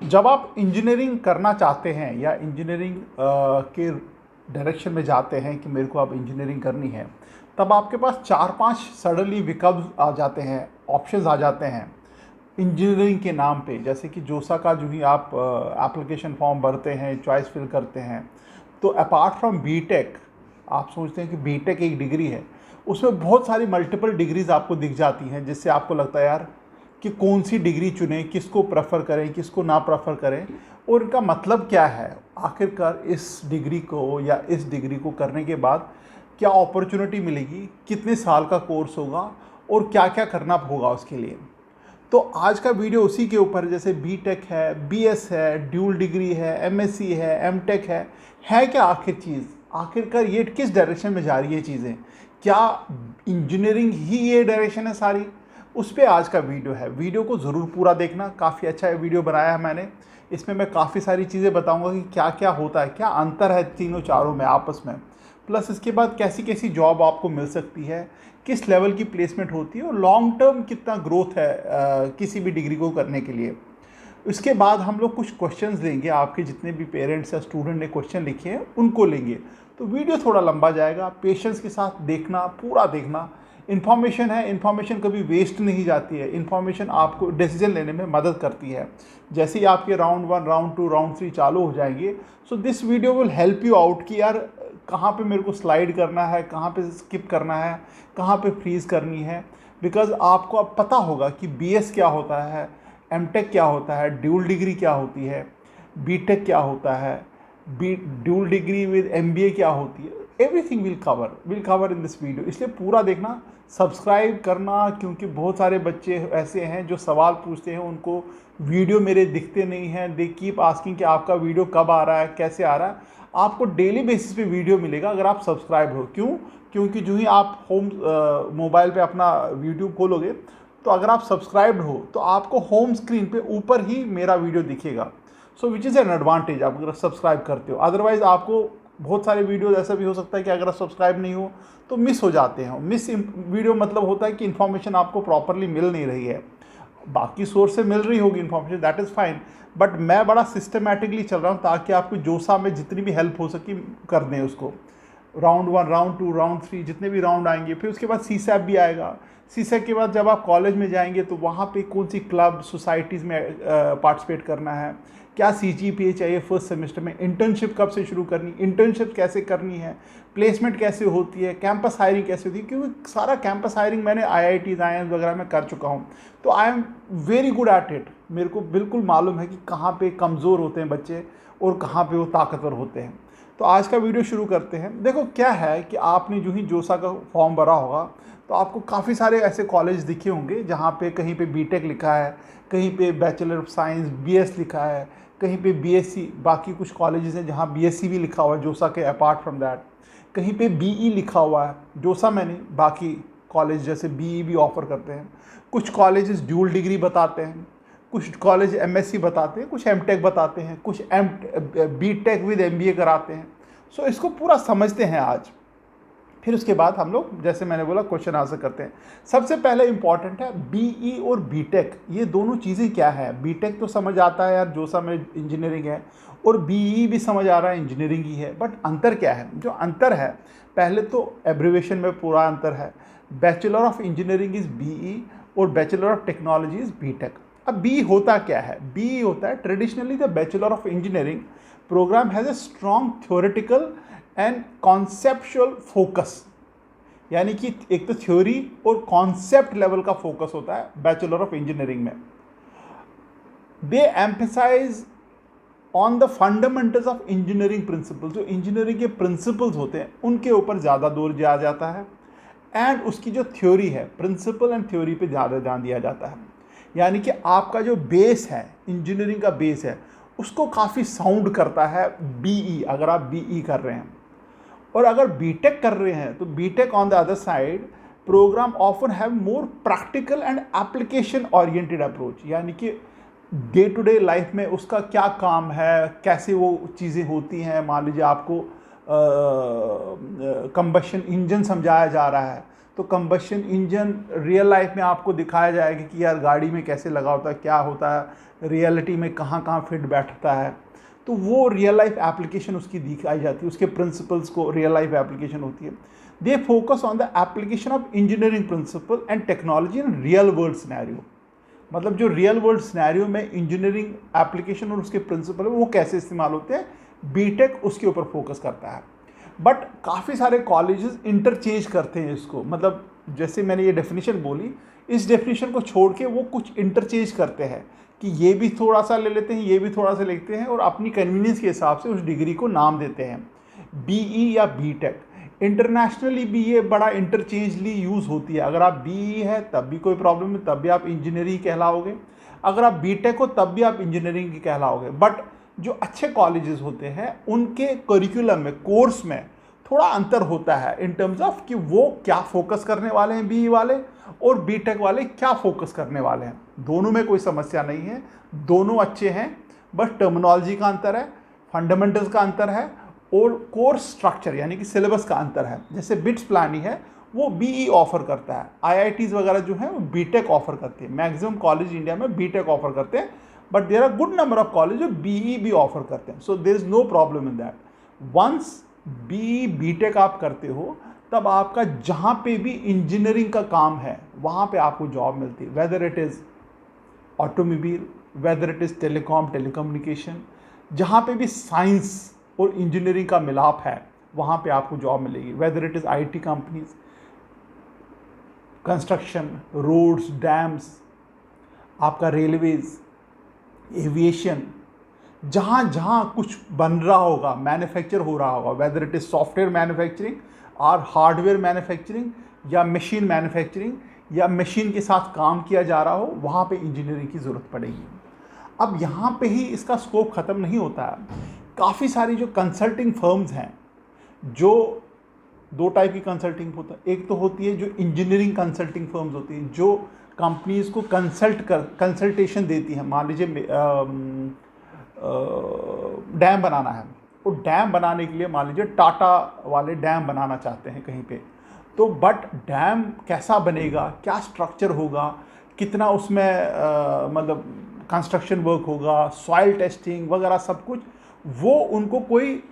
जब आप इंजीनियरिंग करना चाहते हैं या इंजीनियरिंग के डायरेक्शन में जाते हैं कि मेरे को अब इंजीनियरिंग करनी है, तब आपके पास 4-5 सडनली विकल्प आ जाते हैं, ऑप्शंस आ जाते हैं इंजीनियरिंग के नाम पे। जैसे कि जोसा का जो ही आप एप्लीकेशन फॉर्म भरते हैं, चॉइस फिल करते हैं, तो अपार्ट फ्रॉम बीटेक, आप सोचते हैं कि बीटेक एक डिग्री है, उसमें बहुत सारी मल्टीपल डिग्रीज आपको दिख जाती हैं, जिससे आपको लगता है यार कि कौन सी डिग्री चुनें, किसको प्रेफर करें, किसको ना प्रेफर करें, और इनका मतलब क्या है। आखिरकार इस डिग्री को या इस डिग्री को करने के बाद क्या अपॉर्चुनिटी मिलेगी, कितने साल का कोर्स होगा और क्या क्या करना होगा उसके लिए। तो आज का वीडियो उसी के ऊपर, जैसे बीटेक है, बीएस है, ड्यूल डिग्री है, एमएससी है, एमटेक है क्या आखिर चीज़, आखिरकार ये किस डायरेक्शन में जा रही है चीज़ें, क्या इंजीनियरिंग ही ये डायरेक्शन है सारी। उस पर आज का वीडियो है। वीडियो को ज़रूर पूरा देखना, काफ़ी अच्छा वीडियो बनाया है मैंने। इसमें मैं काफ़ी सारी चीज़ें बताऊंगा कि क्या क्या होता है, क्या अंतर है तीनों चारों में आपस में, प्लस इसके बाद कैसी कैसी जॉब आपको मिल सकती है, किस लेवल की प्लेसमेंट होती है और लॉन्ग टर्म कितना ग्रोथ है किसी भी डिग्री को करने के लिए। इसके बाद हम लोग कुछ क्वेश्चंस लेंगे, आपके जितने भी पेरेंट्स या स्टूडेंट ने क्वेश्चन लिखे हैं उनको लेंगे। तो वीडियो थोड़ा लंबा जाएगा, पेशेंस के साथ देखना, पूरा देखना। इन्फॉर्मेशन है, इन्फॉर्मेशन कभी वेस्ट नहीं जाती है, इन्फॉर्मेशन आपको डिसीजन लेने में मदद करती है। जैसे ही आपके राउंड 1, राउंड 2, राउंड 3 चालू हो जाएंगे, so this video will help you out कि यार कहाँ पे मेरे को स्लाइड करना है, कहाँ पे स्किप करना है, कहाँ पे फ्रीज करनी है। बिकॉज आपको अब पता होगा कि बीएस क्या होता है, एमटेक क्या होता है, ड्यूल डिग्री क्या होती है, बीटेक क्या होता है, ड्यूल डिग्री विद एमबीए क्या होती है। Everything will cover in this video, इसलिए पूरा देखना, सब्सक्राइब करना, क्योंकि बहुत सारे बच्चे ऐसे हैं जो सवाल पूछते हैं, उनको वीडियो मेरे दिखते नहीं हैं, दे कीप आस्किंग कि आपका वीडियो कब आ रहा है, कैसे आ रहा है। आपको डेली बेसिस पे वीडियो मिलेगा अगर आप सब्सक्राइब हो। क्यों? क्योंकि जो ही आप होम मोबाइल पे अपना यूट्यूब खोलोगे, तो अगर आप सब्सक्राइब्ड हो तो आपको होम स्क्रीन पे ऊपर ही मेरा वीडियो दिखेगा। सो विच इज़ एन एडवांटेज आप अगर सब्सक्राइब करते हो। अदरवाइज़ आपको बहुत सारे वीडियो ऐसा भी हो सकता है कि अगर आप सब्सक्राइब नहीं हो तो मिस हो जाते हैं। मिस वीडियो मतलब होता है कि इन्फॉर्मेशन आपको प्रॉपरली मिल नहीं रही है। बाकी सोर्स से मिल रही होगी information, that is fine, but मैं बड़ा सिस्टमेटिकली चल रहा हूँ ताकि आपको जोसा में जितनी भी हेल्प हो सके कर दें उसको। राउंड 1, राउंड 2, राउंड 3 जितने भी राउंड आएंगे, फिर उसके बाद सीसैप भी आएगा। सीसैप के बाद जब आप कॉलेज में जाएंगे तो वहाँ पे कौन सी क्लब सोसाइटीज़ में पार्टिसिपेट करना है, क्या सीजीपीए चाहिए फर्स्ट सेमेस्टर में, इंटर्नशिप कब से शुरू करनी, इंटर्नशिप कैसे करनी है, प्लेसमेंट कैसे होती है, कैंपस हायरिंग कैसे होती है। क्योंकि सारा कैंपस हायरिंग मैंने आईआईटीज आईआईएम्स वगैरह में कर चुका हूँ, तो I am very good at it. मेरे को बिल्कुल मालूम है कि कहाँ पे कमज़ोर होते हैं बच्चे और कहाँ पे वो ताकतवर होते हैं। तो आज का वीडियो शुरू करते हैं। देखो क्या है कि आपने जो ही जोसा का फॉर्म भरा होगा तो आपको काफ़ी सारे ऐसे कॉलेज दिखे होंगे जहाँ पे कहीं पे बीटेक लिखा है, कहीं पे बैचलर ऑफ साइंस बीएस लिखा है, कहीं पे बीएससी, बाकी कुछ कॉलेजेस हैं जहाँ बीएससी भी लिखा हुआ है जोसा के अपार्ट फ्रॉम दैट, कहीं पे बीई लिखा हुआ है, जोसा में नहीं, बाकी कॉलेज जैसे बीई भी ऑफर करते हैं। कुछ कॉलेजेस ड्यूल डिग्री बताते हैं, कुछ कॉलेज एमएससी बताते हैं, कुछ एमटेक बताते हैं, कुछ बीटेक विद एमबीए कराते हैं। सो इसको पूरा समझते हैं आज। फिर उसके बाद हम लोग, जैसे मैंने बोला, क्वेश्चन आंसर करते हैं। सबसे पहले इंपॉर्टेंट है बीई और बीटेक, ये दोनों चीज़ें क्या है। बीटेक तो समझ आता है यार, जोसा में इंजीनियरिंग है, और बीई भी समझ आ रहा है इंजीनियरिंग ही है, बट अंतर क्या है। जो अंतर है, पहले तो एब्रीवेशन में पूरा अंतर है। Bachelor of engineering is BE और bachelor of technology is BTech. अब बी होता क्या है? बी होता है traditionally the bachelor of engineering program has a strong theoretical and conceptual focus, यानी कि एक तो थ्योरी और कॉन्सेप्ट लेवल का फोकस होता है बैचलर ऑफ इंजीनियरिंग में। They emphasize on the fundamentals of engineering principles, जो इंजीनियरिंग के प्रिंसिपल्स होते हैं उनके ऊपर ज़्यादा जोर दिया जाता है, एंड उसकी जो थ्योरी है, प्रिंसिपल एंड थ्योरी पे ज़्यादा ध्यान दिया जाता है। यानी कि आपका जो बेस है, इंजीनियरिंग का बेस है, उसको काफ़ी साउंड करता है बीई, अगर आप बीई कर रहे हैं। और अगर बीटेक कर रहे हैं तो BTech on the other side program often have more practical and application oriented approach, यानी कि डे टू डे लाइफ में उसका क्या काम है, कैसे वो चीज़ें होती हैं। मान लीजिए आपको कंबशन इंजन समझाया जा रहा है, तो कंबशन इंजन रियल लाइफ में आपको दिखाया जाएगा कि यार गाड़ी में कैसे लगा होता है, क्या होता है, रियलिटी में कहाँ कहाँ फिट बैठता है। तो वो रियल लाइफ एप्लीकेशन उसकी दिखाई जाती है, उसके प्रिंसिपल्स को रियल लाइफ एप्लीकेशन होती है। They focus on the application of engineering principle and technology in real world scenario. मतलब जो रियल वर्ल्ड सिनेरियो में इंजीनियरिंग एप्लीकेशन और उसके प्रिंसिपल है वो कैसे इस्तेमाल होते हैं, बीटेक उसके ऊपर फोकस करता है। बट काफ़ी सारे कॉलेजेस इंटरचेंज करते हैं इसको, मतलब जैसे मैंने ये डेफिनेशन बोली, इस डेफिनेशन को छोड़ के वो कुछ इंटरचेंज करते हैं कि ये भी थोड़ा सा ले लेते हैं, ये भी थोड़ा सा लेते हैं और अपनी कन्वीनियंस के हिसाब से उस डिग्री को नाम देते हैं, बीई या बीटेक। इंटरनेशनली भी ये बड़ा इंटरचेंजली यूज़ होती है। अगर आप बीई है तब भी कोई प्रॉब्लम नहीं, तब भी आप इंजीनियरिंग कहलाओगे। अगर आप बीटेक हो तब भी आप इंजीनियरिंग की कहलाओगे। बट जो अच्छे कॉलेजेस होते हैं उनके करिकुलम में, कोर्स में थोड़ा अंतर होता है इन टर्म्स ऑफ कि वो क्या फोकस करने वाले हैं, बीई वाले और बीटेक वाले क्या फोकस करने वाले हैं। दोनों में कोई समस्या नहीं है, दोनों अच्छे हैं, बस टर्मिनोलॉजी का अंतर है, फंडामेंटल्स का अंतर है और कोर्स स्ट्रक्चर यानी कि सिलेबस का अंतर है। जैसे बिट्स प्लानी है वो बीई ऑफर करता है, आईआईटीज़ वगैरह जो है वो बीटेक ऑफर करते हैं। मैक्सिमम कॉलेज इंडिया में बीटेक ऑफर करते हैं, but there are good number of college जो बीई भी ऑफर करते हैं। So there is no problem in that. Once BE BTech आप करते हो तब आपका जहाँ पे भी इंजीनियरिंग का काम है वहाँ पे आपको जॉब मिलती है, weather it is automobile, weather it is telecommunication, जहाँ पे भी साइंस और इंजीनियरिंग का मिलाप है वहाँ पे आपको जॉब मिलेगी। Whether it is IT companies, construction, roads, dams, आपका रेलवेज, एविएशन, जहाँ जहाँ कुछ बन रहा होगा, मैन्युफैक्चर हो रहा होगा, weather it is software manufacturing और हार्डवेयर मैन्युफैक्चरिंग या मशीन मैन्युफैक्चरिंग या मशीन के साथ काम किया जा रहा हो, वहाँ पे इंजीनियरिंग की ज़रूरत पड़ेगी। अब यहाँ पे ही इसका स्कोप ख़त्म नहीं होता है। काफ़ी सारी जो कंसल्टिंग फर्म्स हैं, जो दो टाइप की कंसल्टिंग होता है, एक तो होती है जो इंजीनियरिंग कंसल्टिंग फर्म्स होती हैं जो कंपनीज़ को कंसल्टेशन देती है। मान लीजिए डैम बनाना है, और डैम बनाने के लिए मान लीजिए टाटा वाले डैम बनाना चाहते हैं कहीं पे, तो बट डैम कैसा बनेगा, क्या स्ट्रक्चर होगा, कितना उसमें मतलब कंस्ट्रक्शन वर्क होगा, सॉइल टेस्टिंग वगैरह सब कुछ, वो उनको कोई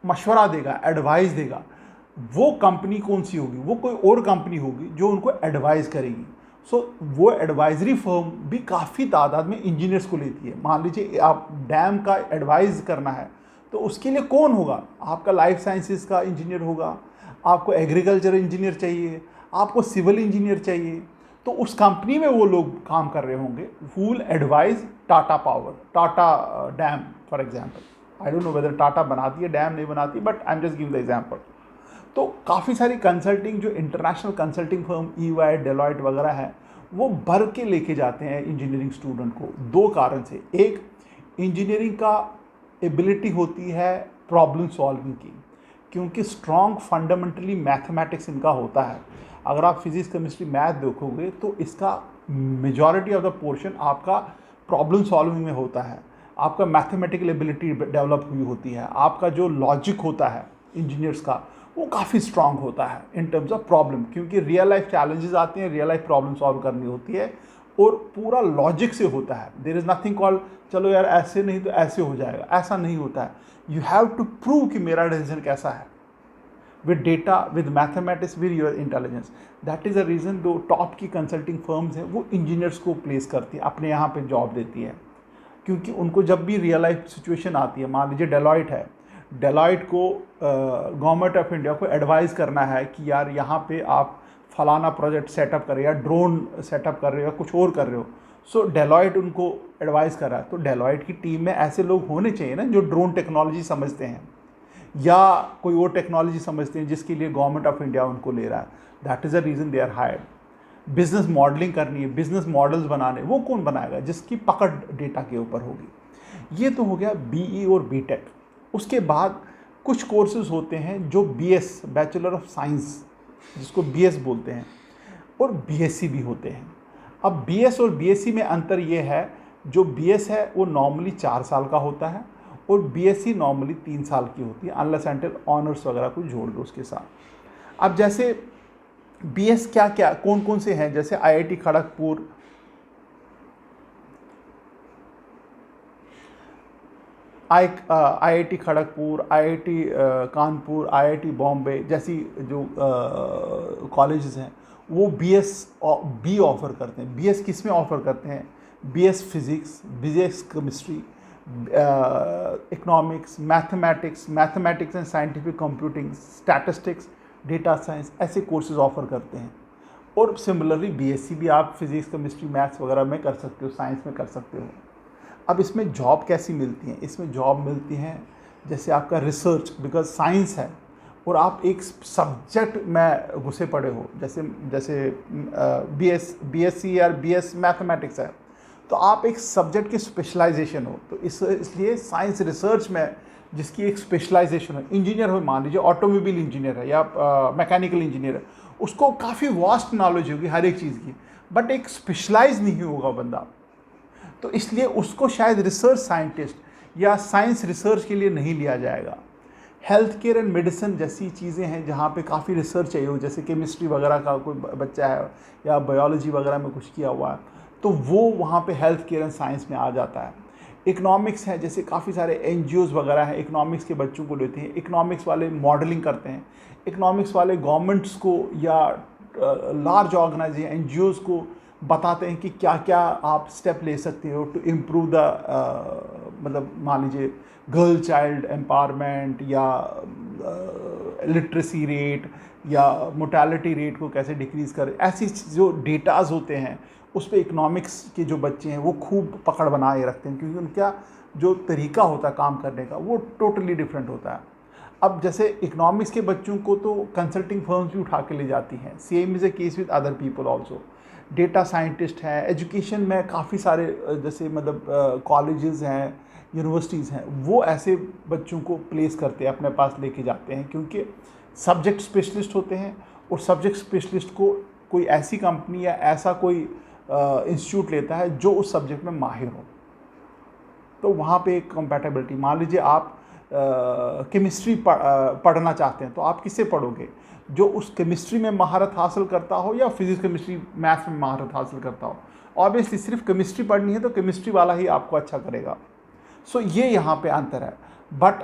मशवरा देगा, एडवाइस देगा। वो कंपनी कौन सी होगी, वो कोई और कंपनी होगी जो उनको एडवाइस करेगी। सो वो एडवाइजरी फर्म भी काफ़ी तादाद में इंजीनियर्स को लेती है। मान लीजिए आप डैम का एडवाइस करना है तो उसके लिए कौन होगा, आपका लाइफ साइंसेस का इंजीनियर होगा, आपको एग्रीकल्चर इंजीनियर चाहिए, आपको सिविल इंजीनियर चाहिए। तो उस कंपनी में वो लोग काम कर रहे होंगे who will advise Tata power, Tata dam for example. I don't know whether Tata बनाती है डैम, नहीं बनाती, but I am just giving the example. तो काफ़ी सारी कंसल्टिंग जो international consulting firm EY, Deloitte वगैरह है, वो भर के लेके जाते हैं इंजीनियरिंग स्टूडेंट को, दो कारण से। एक, इंजीनियरिंग का एबिलिटी होती है प्रॉब्लम सॉल्विंग की, क्योंकि स्ट्रॉन्ग फंडामेंटली मैथमेटिक्स इनका होता है। अगर आप फिजिक्स, केमिस्ट्री, मैथ देखोगे तो इसका मेजॉरिटी ऑफ द पोर्शन आपका प्रॉब्लम सॉल्विंग में होता है, आपका मैथमेटिकल एबिलिटी डेवलप हुई होती है, आपका जो लॉजिक होता है इंजीनियर्स का वो काफ़ी स्ट्रांग होता है इन टर्म्स ऑफ प्रॉब्लम, क्योंकि रियल लाइफ चैलेंजेस आते हैं, रियल लाइफ प्रॉब्लम सॉल्व करनी होती है और पूरा लॉजिक से होता है। देयर इज़ नथिंग कॉल्ड चलो यार ऐसे नहीं तो ऐसे हो जाएगा, ऐसा नहीं होता है। यू हैव टू प्रूव कि मेरा डिसीजन कैसा है with data, with mathematics, with your intelligence. That is the reason दो टॉप की कंसल्टिंग फर्म्स हैं वो इंजीनियर्स को प्लेस करती है, अपने यहाँ पे जॉब देती है, क्योंकि उनको जब भी रियल लाइफ सिचुएशन आती है, मान लीजिए डेलॉयट है, डेलॉयट को गवर्नमेंट ऑफ इंडिया को एडवाइस करना है कि यार यहाँ पे आप फलाना प्रोजेक्ट सेटअप कर रहे हो या ड्रोन सेटअप कर रहे हो या कुछ और कर रहे हो। सो डेलॉयट उनको एडवाइस कर रहा है, तो डेलॉयट की टीम में ऐसे लोग होने चाहिए ना जो ड्रोन टेक्नोलॉजी समझते हैं या कोई और टेक्नोलॉजी समझते हैं जिसके लिए गवर्नमेंट ऑफ इंडिया उनको ले रहा है। That is the reason they are hired. Business modelling करनी है, बिजनेस मॉडल्स बनाने, वो कौन बनाएगा, जिसकी पकड़ डेटा के ऊपर होगी। ये तो हो गया बीई और बीटेक। उसके बाद कुछ कोर्सेज होते हैं जो बीएस, बैचलर ऑफ साइंस, जिसको बीएस बोलते हैं, और बीएससी भी होते हैं। अब बीएस और बीएससी में अंतर ये है, जो बीएस है वो नॉर्मली 4 साल का होता है और बीएससी नॉर्मली 3 साल की होती है, अनलेस एंटिल ऑनर्स वगैरह को जोड़ दो उसके साथ। अब जैसे बीएस क्या क्या कौन कौन से हैं, जैसे IIT Kharagpur, IIT Kharagpur, IIT Kanpur, IIT Bombay जैसी जो कॉलेजेस हैं वो बी ऑफ़र करते हैं। बीएस किस में ऑफ़र करते हैं? BS physics, BS chemistry, economics, mathematics and scientific computing, statistics, data science, ऐसे कोर्सेज ऑफ़र करते हैं। और सिमिलरली बीएससी भी आप फिज़िक्स, केमिस्ट्री, मैथ्स वगैरह में कर सकते हो, साइंस में कर सकते हो। अब इसमें जॉब कैसी मिलती है? इसमें जॉब मिलती हैं जैसे आपका रिसर्च, बिकॉज साइंस है और आप एक सब्जेक्ट में घुसे पड़े हो, जैसे जैसे बीएससी या बीएस मैथमेटिक्स है, तो आप एक सब्जेक्ट की स्पेशलाइजेशन हो, तो इसलिए साइंस रिसर्च में जिसकी एक स्पेशलाइजेशन हो, इंजीनियर हो, मान लीजिए ऑटोमोबाइल इंजीनियर है या मैकेनिकल इंजीनियर है, उसको काफ़ी वास्ट नॉलेज होगी हर एक चीज़ की, बट एक स्पेशलाइज नहीं होगा बंदा, तो इसलिए उसको शायद रिसर्च साइंटिस्ट या साइंस रिसर्च के लिए नहीं लिया जाएगा। हेल्थ केयर एंड मेडिसिन जैसी चीज़ें हैं जहाँ पे काफ़ी रिसर्च चाहिए हो, जैसे केमिस्ट्री वगैरह का कोई बच्चा है या बायोलॉजी वगैरह में कुछ किया हुआ है, तो वो वहाँ पे हेल्थ केयर एंड साइंस में आ जाता है। इकोनॉमिक्स है, जैसे काफ़ी सारे एनजीओज़ वगैरह हैं, इकोनॉमिक्स के बच्चों को लेते हैं। इकोनॉमिक्स वाले मॉडलिंग करते हैं, इकोनॉमिक्स वाले गवर्नमेंट्स को या लार्ज ऑर्गेनाइजेशन एनजीओज़ को बताते हैं कि क्या क्या आप स्टेप ले सकते हो टू इम्प्रूव द मतलब मान लीजिए गर्ल चाइल्ड एम्पावरमेंट या लिटरेसी रेट या मोर्टेलिटी रेट को कैसे डिक्रीज़ करें। ऐसी जो डेटाज होते हैं उस पर इकोनॉमिक्स के जो बच्चे हैं वो खूब पकड़ बनाए रखते हैं, क्योंकि उनका जो तरीका होता है काम करने का वो टोटली डिफरेंट होता है। अब जैसे इकोनॉमिक्स के बच्चों को तो कंसल्टिंग फर्म्स भी उठा के ले जाती हैं, same is a case with other people also. Data scientist हैं, एजुकेशन में काफ़ी सारे जैसे मतलब कॉलेजेस हैं, यूनिवर्सिटीज़ हैं, वो ऐसे बच्चों को प्लेस करते हैं, अपने पास लेके जाते हैं, क्योंकि सब्जेक्ट स्पेशलिस्ट होते हैं और सब्जेक्ट स्पेशलिस्ट को कोई ऐसी कंपनी या ऐसा कोई इंस्टीट्यूट लेता है जो उस सब्जेक्ट में माहिर हो, तो वहाँ पे एक कंपैटिबिलिटी। मान लीजिए आप केमिस्ट्री पढ़ना चाहते हैं, तो आप किससे पढ़ोगे? जो उस केमिस्ट्री में महारत हासिल करता हो या फिजिक्स केमिस्ट्री मैथ्स में महारत हासिल करता हो। ऑब्वियसली सिर्फ केमिस्ट्री पढ़नी है तो केमिस्ट्री वाला ही आपको अच्छा करेगा। सो ये यहाँ पे अंतर है, बट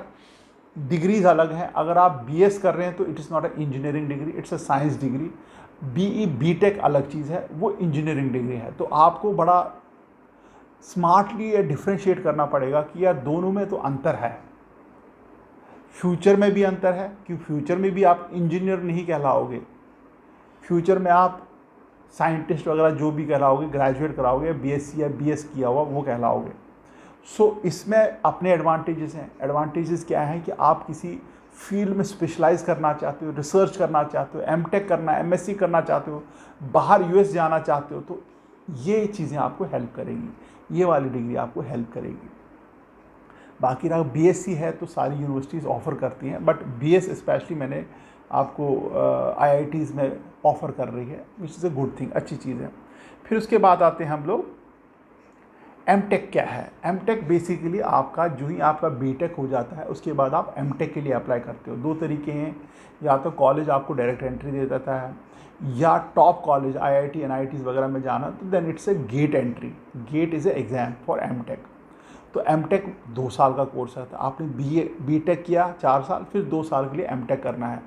डिग्रीज अलग हैं। अगर आप बीएस कर रहे हैं तो it is not a engineering degree, it's a science degree. BTech अलग चीज़ है, वो इंजीनियरिंग डिग्री है। तो आपको बड़ा स्मार्टली ये डिफ्रेंशिएट करना पड़ेगा कि यार दोनों में तो अंतर है। फ्यूचर में भी अंतर है कि फ्यूचर में भी आप इंजीनियर नहीं कहलाओगे, फ्यूचर में आप साइंटिस्ट वगैरह जो भी कहलाओगे, ग्रेजुएट कराओगे, बीएससी या बीएस किया हुआ वो कहलाओगे। सो इसमें अपने एडवांटेजेस हैं। एडवांटेजेस क्या हैं कि आप किसी फील्ड में स्पेशलाइज करना चाहते हो, रिसर्च करना चाहते हो, एमटेक करना, एमएससी करना चाहते हो, बाहर यूएस जाना चाहते हो, तो ये चीज़ें आपको हेल्प करेंगी, ये वाली डिग्री आपको हेल्प करेगी। बाकी रहा बीएससी है तो सारी यूनिवर्सिटीज़ ऑफ़र करती हैं, बट बीएस स्पेशली मैंने आपको आईआईटीज़ में ऑफ़र कर रही है, विच इज़ अ गुड थिंग, अच्छी चीज़ है। फिर उसके बाद आते हैं हम लोग एमटेक क्या है। एमटेक बेसिकली आपका जो ही आपका बीटेक हो जाता है उसके बाद आप एमटेक के लिए अप्लाई करते हो। दो तरीके हैं, या तो कॉलेज आपको डायरेक्ट एंट्री दे देता है, या टॉप कॉलेज आईआईटी एनआईटीज़ वगैरह में जाना, तो then it's a GATE entry. GATE is a exam for MTech. तो एमटेक 2 साल का कोर्स है, तो आपने बीटेक किया 4 साल, फिर 2 साल के लिए एमटेक करना है।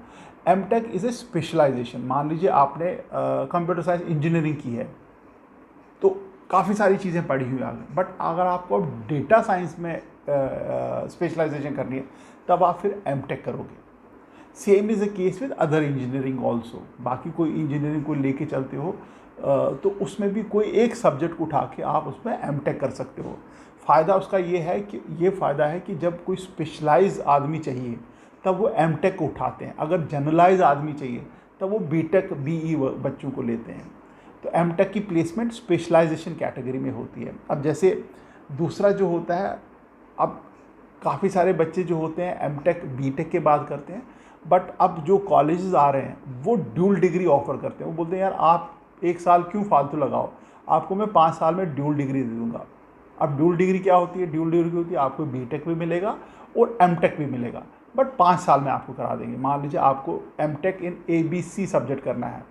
MTech is a specialization. मान लीजिए आपने कंप्यूटर साइंस इंजीनियरिंग की है, तो काफ़ी सारी चीज़ें पढ़ी हुई आगे, बट अगर आपको डेटा साइंस में स्पेशलाइजेशन करनी है तब आप फिर एमटेक करोगे। Same is the case with other engineering also. बाकी कोई इंजीनियरिंग को लेके चलते हो तो उसमें भी कोई एक सब्जेक्ट को उठा के आप उसमें एमटेक कर सकते हो। फ़ायदा उसका ये फ़ायदा है कि जब कोई स्पेशलाइज आदमी चाहिए तब वो एमटेक को उठाते हैं, अगर जनरलाइज आदमी चाहिए तब वो बीटेक बीई बच्चों को लेते हैं। तो एमटेक की प्लेसमेंट स्पेशलाइजेशन कैटेगरी में होती है। अब जैसे दूसरा जो होता है, अब काफ़ी सारे बच्चे जो होते हैं एमटेक बीटेक के बाद करते हैं, बट अब जो कॉलेजेस आ रहे हैं वो ड्यूल डिग्री ऑफ़र करते हैं। वो बोलते हैं यार आप 1 साल क्यों फालतू लगाओ, आपको मैं 5 साल में ड्यूल डिग्री दे दूँगा। अब ड्यूल डिग्री क्या होती है? ड्यूल डिग्री होती है आपको बीटेक भी मिलेगा और एमटेक भी मिलेगा, बट 5 साल में आपको करा देंगे। मान लीजिए आपको एमटेक इन ABC सब्जेक्ट करना है,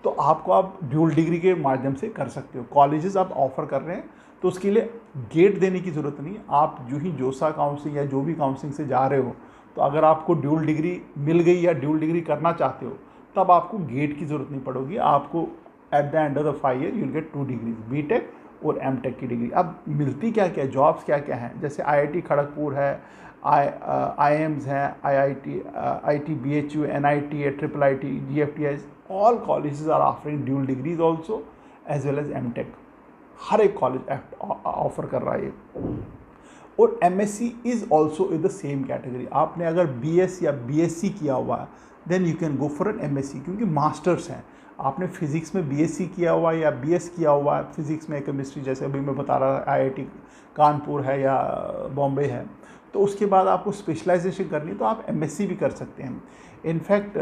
तो आपको आप ड्यूल डिग्री के माध्यम से कर सकते हो। कॉलेजेस आप ऑफ़र कर रहे हैं तो उसके लिए गेट देने की ज़रूरत नहीं। आप जो ही जोसा काउंसलिंग या जो भी काउंसलिंग से जा रहे हो, तो अगर आपको ड्यूल डिग्री मिल गई या ड्यूल डिग्री करना चाहते हो, तब आपको गेट की ज़रूरत नहीं पड़ेगी। आपको at the end of the 5 year you'll get 2 degrees, BTech और एमटेक की डिग्री। अब मिलती क्या क्या, जॉब्स क्या क्या हैं, जैसे आईआईटी खड़गपुर है, IIMs हैं, IIT BHU, NIT है, triple IT, GFTI, all colleges are offering dual degrees also as well as MTech. हर एक कॉलेज ऑफर कर रहा है ये। और MSc is also in the same category. आपने अगर BS या BSc किया हुआ है then you can go for an MSc, क्योंकि मास्टर्स हैं। आपने फिज़िक्स में BSc किया हुआ है या BS किया हुआ है फिज़िक्स में, केमिस्ट्री जैसे अभी मैं बता रहा IIT कानपुर है या बॉम्बे है, तो उसके बाद आपको स्पेशलाइजेशन करनी है तो आप MSc भी कर सकते हैं। इनफैक्ट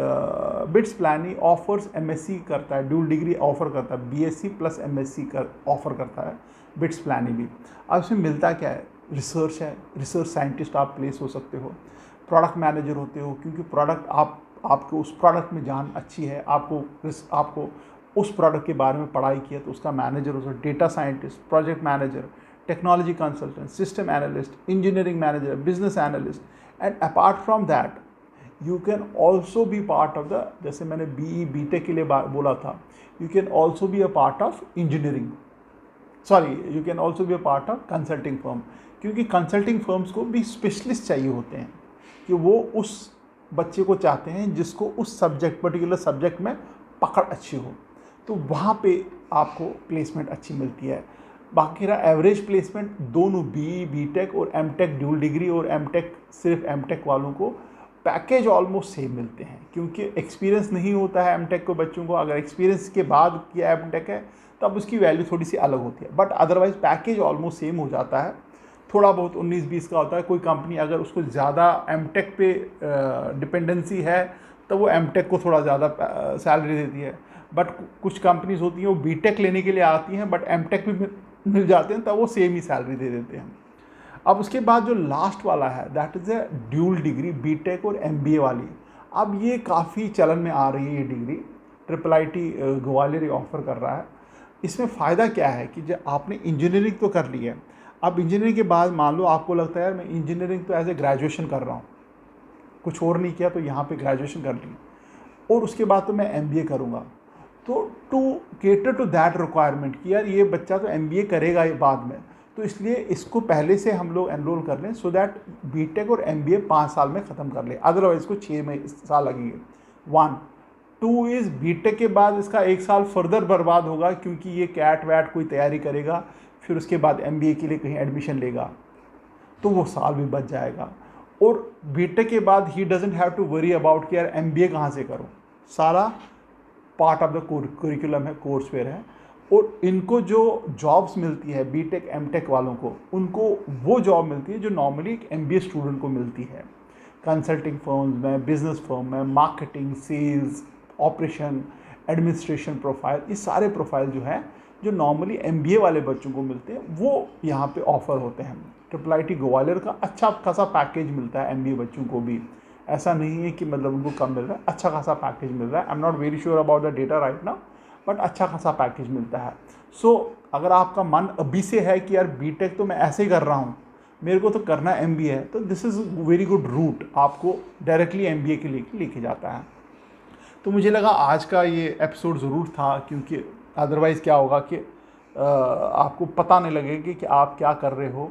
बिट्स प्लानी ऑफर्स MSc करता है, ड्यूल डिग्री ऑफर करता है, BSc प्लस MSc कर ऑफर करता है बिट्स प्लानी भी। अब इसमें मिलता क्या है, रिसर्च है, रिसर्च साइंटिस्ट आप प्लेस हो सकते हो, प्रोडक्ट मैनेजर होते हो, क्योंकि प्रोडक्ट आपको उस प्रोडक्ट में जान अच्छी है, आपको उस प्रोडक्ट के बारे में पढ़ाई किया तो उसका मैनेजर हो सकते, data scientist, project manager, technology consultant, system analyst, engineering manager, business analyst. And apart from that you can also be part of the, जैसे मैंने BE BTech के लिए बोला था, you can also be a part of engineering, you can also be a part of consulting firm, क्योंकि consulting firms को भी specialist चाहिए होते हैं कि वो उस बच्चे को चाहते हैं जिसको उस पर्टिकुलर सब्जेक्ट में पकड़ अच्छी हो, तो वहाँ पे आपको प्लेसमेंट अच्छी मिलती है। बाकी रहा एवरेज प्लेसमेंट, दोनों BE BTech और MTech ड्यूल डिग्री और MTech सिर्फ MTech वालों को पैकेज ऑलमोस्ट सेम मिलते हैं, क्योंकि एक्सपीरियंस नहीं होता है MTech को बच्चों को। अगर एक्सपीरियंस के बाद किया MTech है तब उसकी वैल्यू थोड़ी सी अलग होती है, but otherwise package almost same हो जाता है। थोड़ा बहुत 19-20 का होता है। कोई कंपनी अगर उसको ज़्यादा MTech पे डिपेंडेंसी है तो वो MTech को थोड़ा ज़्यादा सैलरी देती है, बट कुछ कंपनीज होती हैं वो BTech लेने के लिए आती हैं बट MTech भी मिल जाते हैं तब वो सेम ही सैलरी दे देते हैं। अब उसके बाद जो लास्ट वाला है that is a dual degree, BTech और MBA वाली। अब ये काफ़ी चलन में आ रही है ये डिग्री, IIT ग्वालियर ऑफ़र कर रहा है। इसमें फ़ायदा क्या है कि जब आपने इंजीनियरिंग तो कर ली है, अब इंजीनियरिंग के बाद मान लो आपको लगता है यार मैं इंजीनियरिंग तो एज ए ग्रेजुएशन कर रहा हूँ, कुछ और नहीं किया तो यहाँ पे ग्रेजुएशन कर ली और उसके बाद तो मैं MBA करूँगा। तो to cater to that requirement कि यार ये बच्चा तो MBA करेगा ये बाद में, तो इसलिए इसको पहले से हम लोग एनरोल कर लें सो दैट BTech और MBA 5 साल में ख़त्म कर ले, अदरवाइज इसको 6 साल लगेंगे। 1 2 इज़ BTech के बाद इसका 1 साल फर्दर बर्बाद होगा, क्योंकि ये कैट वैट कोई तैयारी करेगा, फिर उसके बाद MBA के लिए कहीं एडमिशन लेगा तो वो साल भी बच जाएगा। और BTech के बाद ही doesn't have to worry about कि यार MBA कहाँ से करूँ, सारा पार्ट ऑफ द करिकुलम है, कोर्स वेयर है। और इनको जो जॉब्स मिलती है BTech MTech वालों को, उनको वो जॉब मिलती है जो नॉर्मली एक MBA स्टूडेंट को मिलती है, कंसल्टिंग फर्म्स में, बिजनेस फर्म में, marketing, sales, operation, administration profile, ये सारे प्रोफाइल जो है जो नॉर्मली MBA वाले बच्चों को मिलते हैं वो यहाँ पे ऑफ़र होते हैं। IIT ग्वालियर का अच्छा खासा पैकेज मिलता है MBA बच्चों को भी, ऐसा नहीं है कि मतलब उनको कम मिल रहा है, अच्छा खासा पैकेज मिल रहा है। I am not very sure about the data right now, but अच्छा खासा पैकेज मिलता है। सो अगर आपका मन अभी से है कि यार BTech तो मैं ऐसे ही कर रहा हूँ, मेरे को तो करना MBA है, तो this is very good route, आपको डायरेक्टली MBA के लिए लेके जाता है। तो मुझे लगा आज का ये एपिसोड ज़रूर था, क्योंकि अदरवाइज़ क्या होगा कि आपको पता नहीं लगेगा कि आप क्या कर रहे हो,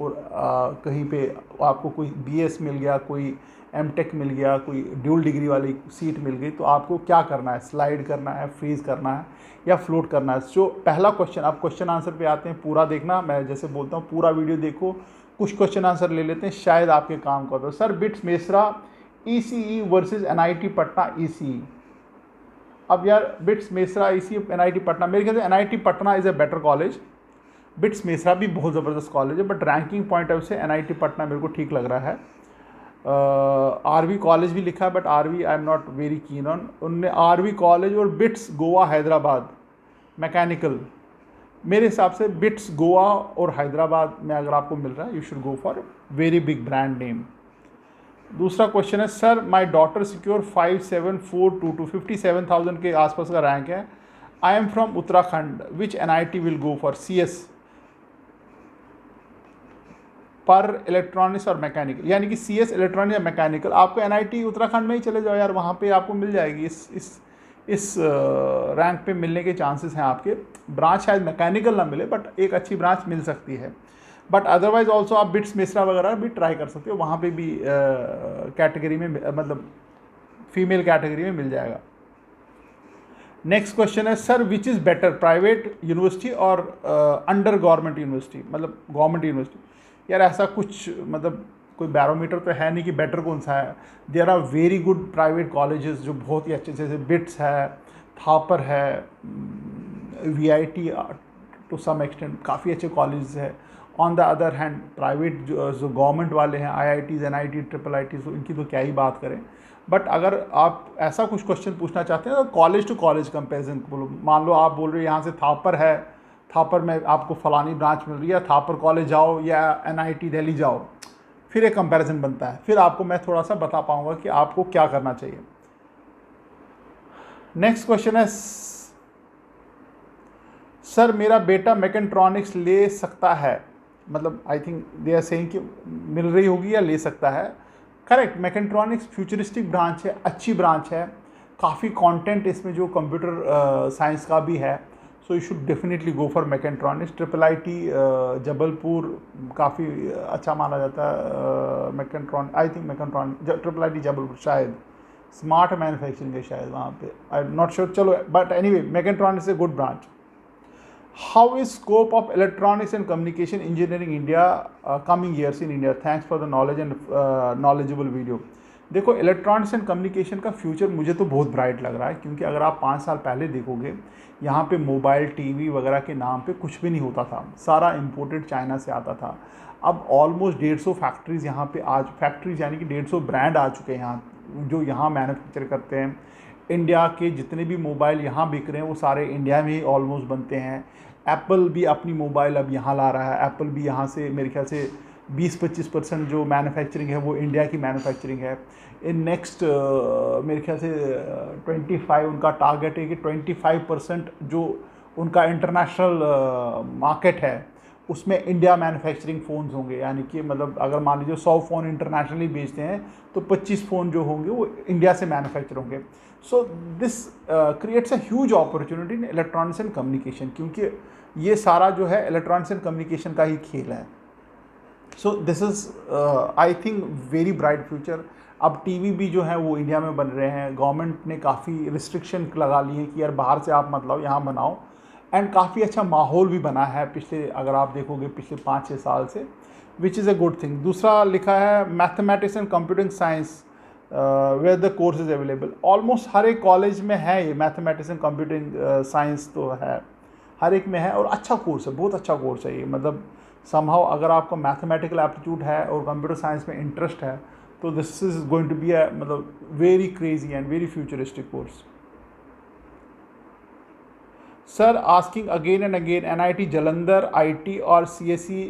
और कहीं पे आपको कोई BS मिल गया, कोई MTech मिल गया, कोई ड्यूल डिग्री वाली सीट मिल गई, तो आपको क्या करना है, स्लाइड करना है, फ्रीज करना है या फ्लोट करना है। जो पहला क्वेश्चन, आप क्वेश्चन आंसर पे आते हैं, पूरा देखना, मैं जैसे बोलता हूँ पूरा वीडियो देखो, कुछ क्वेश्चन आंसर ले लेते हैं, शायद आपके काम का। तो sir bits Mesra ECE versus NIT Patna ECE। अब यार bits Mesra ECE NIT Patna, मेरे ख्याल से NIT Patna is a better college, bits Mesra भी बहुत ज़बरदस्त कॉलेज है, बट रैंकिंग पॉइंट ऑफ से NIT पटना मेरे को ठीक लग रहा है। RV कॉलेज भी लिखा है, but RV I am not very keen on. उनने RV कॉलेज और बिट्स गोवा हैदराबाद मैकेनिकल, मेरे हिसाब से बिट्स गोवा और हैदराबाद में अगर आपको मिल रहा है, you should go for very big brand name. दूसरा क्वेश्चन है, सर माय डॉटर सिक्योर 57422 57,000 के आसपास का रैंक है। I am from Uttarakhand, which NIT will go for CS पर इलेक्ट्रॉनिक्स और मैकेनिकल, यानी कि CS इलेक्ट्रॉनिक्स या मैकेनिकल। आपको NIT उत्तराखंड में ही चले जाओ यार, वहाँ पे आपको मिल जाएगी। इस रैंक पे मिलने के चांसेस हैं आपके। ब्रांच शायद मैकेनिकल ना मिले, बट एक अच्छी ब्रांच मिल सकती है। बट अदरवाइज ऑल्सो आप बिट्स मिश्रा वगैरह भी ट्राई कर सकते हो, वहाँ पे भी कैटेगरी में मतलब फीमेल कैटेगरी में मिल जाएगा। नेक्स्ट क्वेश्चन है, sir which is better, private university और अंडर गवर्नमेंट यूनिवर्सिटी, मतलब गवर्नमेंट यूनिवर्सिटी। यार ऐसा कुछ मतलब कोई बैरोमीटर तो है नहीं कि बेटर कौन सा है। There are very good private colleges जो बहुत ही अच्छे, जैसे बिट्स है, थापर है, VIT टू सम एक्सटेंट काफ़ी अच्छे कॉलेजेस है। On the other hand private जो गवर्नमेंट वाले हैं, IITs NIT IIITs, इनकी तो क्या ही बात करें। बट अगर आप ऐसा कुछ क्वेश्चन पूछना चाहते हैं तो कॉलेज टू कॉलेज कंपेरिजन बोलो। मान लो आप बोल रहे हो यहाँ से थापर है, थापर में आपको फलानी ब्रांच मिल रही है, थापर कॉलेज जाओ या NIT दिल्ली जाओ, फिर एक कंपैरिजन बनता है, फिर आपको मैं थोड़ा सा बता पाऊंगा कि आपको क्या करना चाहिए। नेक्स्ट क्वेश्चन है, सर मेरा बेटा मैकेट्रॉनिक्स ले सकता है, मतलब I think they are saying कि मिल रही होगी या ले सकता है। करेक्ट, मैकेट्रॉनिक्स फ्यूचरिस्टिक ब्रांच है, अच्छी ब्रांच है, काफ़ी कंटेंट इसमें जो कंप्यूटर साइंस का भी है। So you should definitely go for mechatronics. IIIT Jabalpur काफ़ी अच्छा माना जाता है। Mechatronic, I think mechatronic IIIT Jabalpur शायद स्मार्ट मैन्युफैक्चरिंग है शायद वहाँ पे, आई एम नॉट श्योर। चलो but anyway mechatronics a good branch. How is scope of electronics and communication engineering India coming years in India? Thanks for the knowledge and knowledgeable video. देखो electronics and communication का future मुझे तो बहुत bright लग रहा है, क्योंकि अगर आप 5 साल पहले देखोगे यहाँ पे मोबाइल TV वगैरह के नाम पे कुछ भी नहीं होता था, सारा इम्पोर्टेड चाइना से आता था। अब ऑलमोस्ट 150 फैक्ट्रीज़ यहाँ पे आज, फैक्ट्रीज यानी कि 150 ब्रांड आ चुके हैं यहाँ जो यहाँ मैन्युफैक्चर करते हैं। इंडिया के जितने भी मोबाइल यहाँ बिक रहे हैं वो सारे इंडिया में ही ऑलमोस्ट बनते हैं। एप्पल भी अपनी मोबाइल अब यहाँ ला रहा है। एप्पल भी यहाँ से मेरे ख्याल से 20-25% जो मैन्युफैक्चरिंग है वो इंडिया की मैन्युफैक्चरिंग है। इन नेक्स्ट मेरे ख्याल से 25 उनका टारगेट है कि 25% जो उनका इंटरनेशनल मार्केट है उसमें इंडिया मैन्युफैक्चरिंग फ़ोन्स होंगे। यानी कि मतलब अगर मान लीजिए 100 फ़ोन इंटरनेशनली बेचते हैं तो 25 फ़ोन जो होंगे वो इंडिया से मैन्युफैक्चर होंगे। So this creates a huge opportunity in electronics and communication, क्योंकि ये सारा जो है इलेक्ट्रॉनिक्स एंड कम्युनिकेशन का ही खेल है। So this is I think very bright future. अब TV भी जो है वो इंडिया में बन रहे हैं। गवर्नमेंट ने काफ़ी रिस्ट्रिक्शन लगा ली है कि यार बाहर से आप मत लाओ, यहाँ बनाओ। एंड काफ़ी अच्छा माहौल भी बना है पिछले, अगर आप देखोगे पिछले 5-6 साल से, which is a good thing. दूसरा लिखा है mathematics and computing science where the course is available. Almost हर एक कॉलेज में है ये मैथमेटिक्स एंड कंप्यूटिंग साइंस तो है, हर एक में है और अच्छा कोर्स है, बहुत अच्छा कोर्स है ये। मतलब समहाउ अगर आपको मैथमेटिकल एप्टीट्यूड है और कंप्यूटर साइंस में इंटरेस्ट है तो this is going to be a मतलब very crazy and very futuristic course. Sir asking again and again, NIT Jalandhar IT और CSE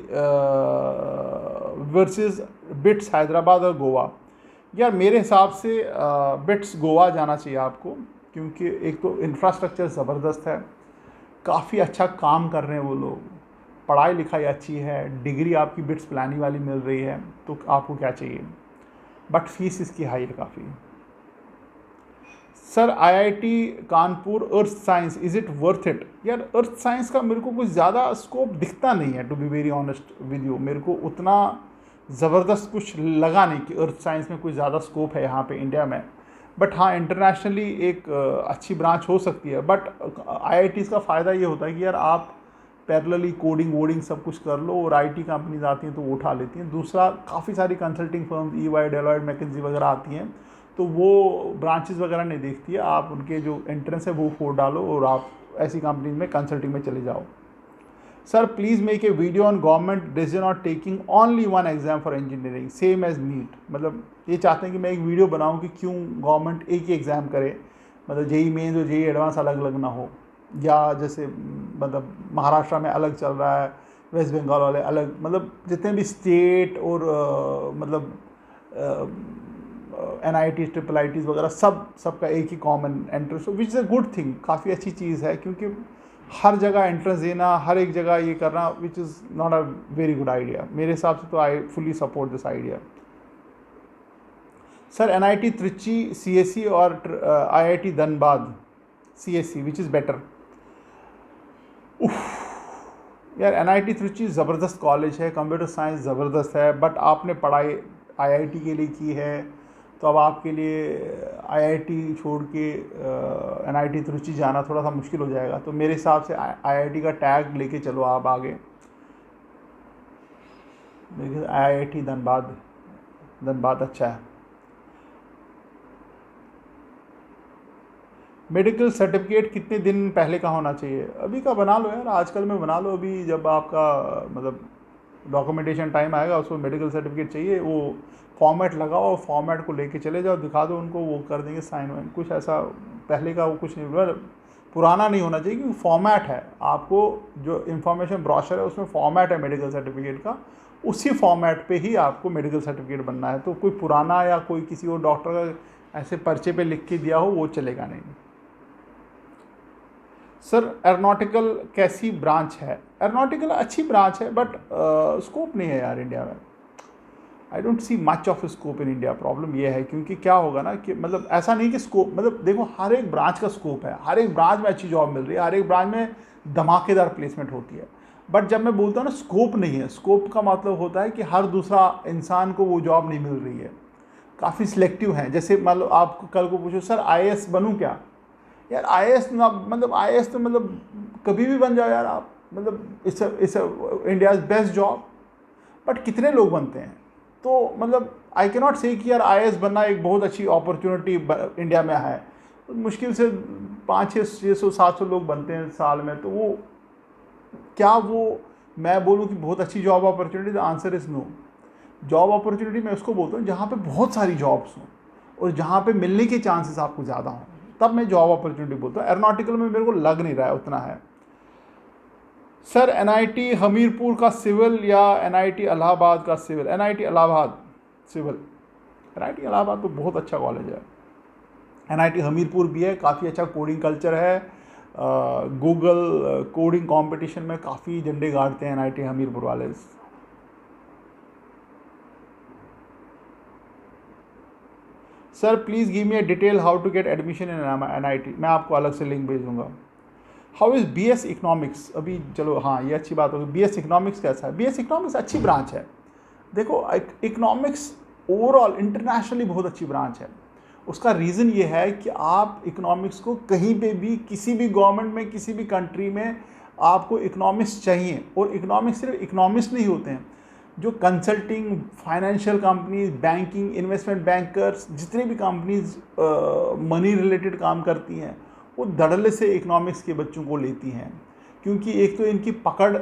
वर्सेस बिट्स हैदराबाद और गोवा। यार मेरे हिसाब से बिट्स गोवा जाना चाहिए आपको, क्योंकि एक तो इंफ्रास्ट्रक्चर ज़बरदस्त है, काफ़ी अच्छा काम कर रहे हैं वो लोग, पढ़ाई लिखाई अच्छी है, डिग्री आपकी बिट्स प्लानी वाली मिल रही है, तो आपको क्या चाहिए। बट फीस इसकी हाई है काफ़ी। Sir IIT Kanpur earth science is it worth it? यार अर्थ साइंस का मेरे को कुछ ज़्यादा स्कोप दिखता नहीं है, to be very honest with you. मेरे को उतना ज़बरदस्त कुछ लगा नहीं कि अर्थ साइंस में कुछ ज़्यादा स्कोप है यहाँ पे इंडिया में। बट हाँ, इंटरनेशनली एक अच्छी ब्रांच हो सकती है। बट IITs का फ़ायदा ये होता है कि यार आप पैरेलली कोडिंग वोडिंग सब कुछ कर लो और IT कंपनीज आती हैं तो वो उठा लेती हैं। दूसरा काफ़ी सारी consulting firms EY Deloitte McKinsey वगैरह आती हैं तो वो ब्रांचेस वगैरह नहीं देखती है, आप उनके जो एंट्रेंस है वो फोड़ डालो और आप ऐसी कंपनीज में कंसल्टिंग में चले जाओ। Sir please make a video on government decision on taking only one exam for engineering same as NEET. मतलब ये चाहते हैं कि मैं एक वीडियो बनाऊं कि क्यों गवर्नमेंट एक ही एग्ज़ाम करे, मतलब JEE मेन्स और JEE एडवांस अलग अलग ना हो, या जैसे मतलब महाराष्ट्र में अलग चल रहा है, वेस्ट बंगाल वाले अलग, मतलब जितने भी स्टेट और मतलब NIT ट्रिपल IITs वगैरह सबका एक ही common entrance, which is a good thing, काफ़ी अच्छी चीज़ है, क्योंकि हर जगह एंट्रेंस देना, हर एक जगह ये करना, which is not a very good idea मेरे हिसाब से। तो I fully support this idea. Sir NIT Trichy CSE और IIT Dhanbad CSE which is better? यार NIT त्रिची ज़बरदस्त कॉलेज है, कंप्यूटर साइंस ज़बरदस्त है, बट आपने पढ़ाई IIT के लिए की है, तो अब आपके लिए IIT छोड़ के NIT त्रिची जाना थोड़ा सा मुश्किल हो जाएगा। तो मेरे हिसाब से IIT का टैग लेके चलो आप आगे। देखिए IIT धनबाद अच्छा है। मेडिकल सर्टिफिकेट कितने दिन पहले का होना चाहिए? अभी का बना लो यार, आजकल में बना लो। अभी जब आपका मतलब डॉक्यूमेंटेशन टाइम आएगा, उसको मेडिकल सर्टिफिकेट चाहिए, वो फॉर्मेट लगाओ, फॉर्मेट को लेके चले जाओ, दिखा दो उनको, वो कर देंगे साइन वाइन। कुछ ऐसा पहले का वो कुछ नहीं, पुराना नहीं होना चाहिए, क्योंकि फॉर्मेट है। आपको जो इन्फॉर्मेशन ब्रोशर है उसमें फॉर्मेट है मेडिकल सर्टिफिकेट का, उसी फॉर्मेट पे ही आपको मेडिकल सर्टिफिकेट बनना है। तो कोई पुराना या कोई किसी और डॉक्टर का ऐसे पर्चे पे लिख के दिया हो, वो चलेगा नहीं। सर एरोनॉटिकल कैसी ब्रांच है? एरोनॉटिकल अच्छी ब्रांच है, बट स्कोप नहीं है यार इंडिया में। I don't see much of scope in India. Problem ये है, क्योंकि क्या होगा ना कि मतलब ऐसा नहीं कि स्कोप, मतलब देखो हर एक ब्रांच का स्कोप है, हर एक ब्रांच में अच्छी जॉब मिल रही है, हर एक ब्रांच में धमाकेदार प्लेसमेंट होती है। बट जब मैं बोलता हूँ ना स्कोप नहीं है, स्कोप का मतलब होता है कि हर दूसरा इंसान को वो जॉब नहीं मिल रही है, काफ़ी सिलेक्टिव है। जैसे मान लो आप कल को पूछो सर IAS बनूँ क्या? यार IAS ना, मतलब IAS तो मतलब कभी भी बन जाओ यार आप, मतलब it's India's best job, but कितने लोग बनते हैं? तो मतलब आई कैन नॉट से कि यार IAS बनना एक बहुत अच्छी अपॉर्चुनिटी इंडिया में है। तो मुश्किल से 500-600-700 लोग बनते हैं साल में। तो वो क्या वो मैं बोलूँ कि बहुत अच्छी job opportunity? The answer is no. Job opportunity मैं उसको बोलता हूँ जहाँ पे बहुत सारी जॉब्स हों और जहाँ पे मिलने के चांसेस आपको ज़्यादा हों, तब मैं जॉब अपॉर्चुनिटी बोलता हूँ। एरोनॉटिकल में मेरे को लग नहीं रहा है उतना है। सर NIT हमीरपुर का सिविल या NIT इलाहाबाद का civil? NIT Allahabad civil. NIT Allahabad तो बहुत अच्छा कॉलेज है। NIT हमीरपुर भी है, काफ़ी अच्छा कोडिंग कल्चर है। गूगल कोडिंग कंपटीशन में काफ़ी झंडे गाड़ते हैं NIT हमीरपुर वाले। Sir please give me a detail how to get admission in NIT। मैं आपको अलग से लिंक भेज दूँगा। How is BS economics? अभी चलो हाँ ये अच्छी बात होगी। BS इकोनॉमिक्स कैसा है? BS इकोनॉमिक्स अच्छी ब्रांच है। देखो इकोनॉमिक्स ओवरऑल इंटरनेशनली बहुत अच्छी ब्रांच है। उसका रीज़न ये है कि आप इकोनॉमिक्स को कहीं पे भी, किसी भी गवर्नमेंट में, किसी भी कंट्री में आपको इकोनॉमिक्स चाहिए। और इकोनॉमिक्स सिर्फ इकोनॉमिक्स नहीं होते हैं, जो consulting, financial companies, banking, investment bankers, जितनी भी कंपनीज मनी रिलेटेड काम करती हैं, वो धड़ल्ले से इकोनॉमिक्स के बच्चों को लेती हैं। क्योंकि एक तो इनकी पकड़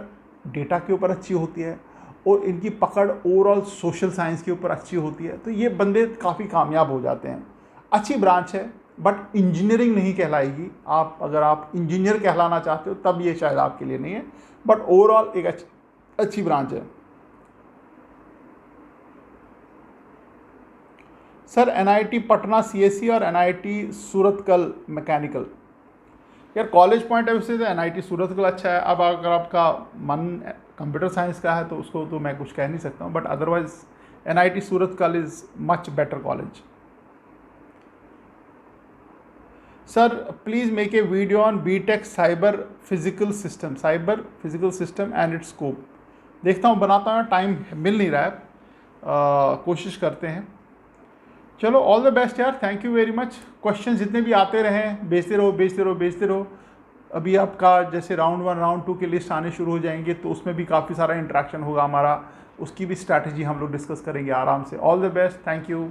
डेटा के ऊपर अच्छी होती है और इनकी पकड़ ओवरऑल सोशल साइंस के ऊपर अच्छी होती है। तो ये बंदे काफ़ी कामयाब हो जाते हैं। अच्छी ब्रांच है, बट इंजीनियरिंग नहीं कहलाएगी। आप अगर आप इंजीनियर कहलाना चाहते हो तब ये शायद आपके लिए नहीं है, बट ओवरऑल एक अच्छी ब्रांच है। सर NIT पटना CSE और NIT सूरतकल मैकेनिकल? यार कॉलेज पॉइंट ऑफ व्यू से तो NIT सूरतकल अच्छा है। अब अगर आपका मन कंप्यूटर साइंस का है तो उसको तो मैं कुछ कह नहीं सकता हूँ, but otherwise NIT Surathkal is much better college. Sir please make a video on BTech cyber physical system and it's scope. देखता हूँ, बनाता हूँ, टाइम मिल नहीं रहा है, कोशिश करते हैं। चलो ऑल द बेस्ट यार, thank you very much. Question जितने भी आते रहें, भेजते रहो। अभी आपका जैसे राउंड 1 राउंड 2 की लिस्ट आने शुरू हो जाएंगे, तो उसमें भी काफ़ी सारा इंटरेक्शन होगा हमारा, उसकी भी स्ट्रैटेजी हम लोग डिस्कस करेंगे आराम से। All the best, thank you.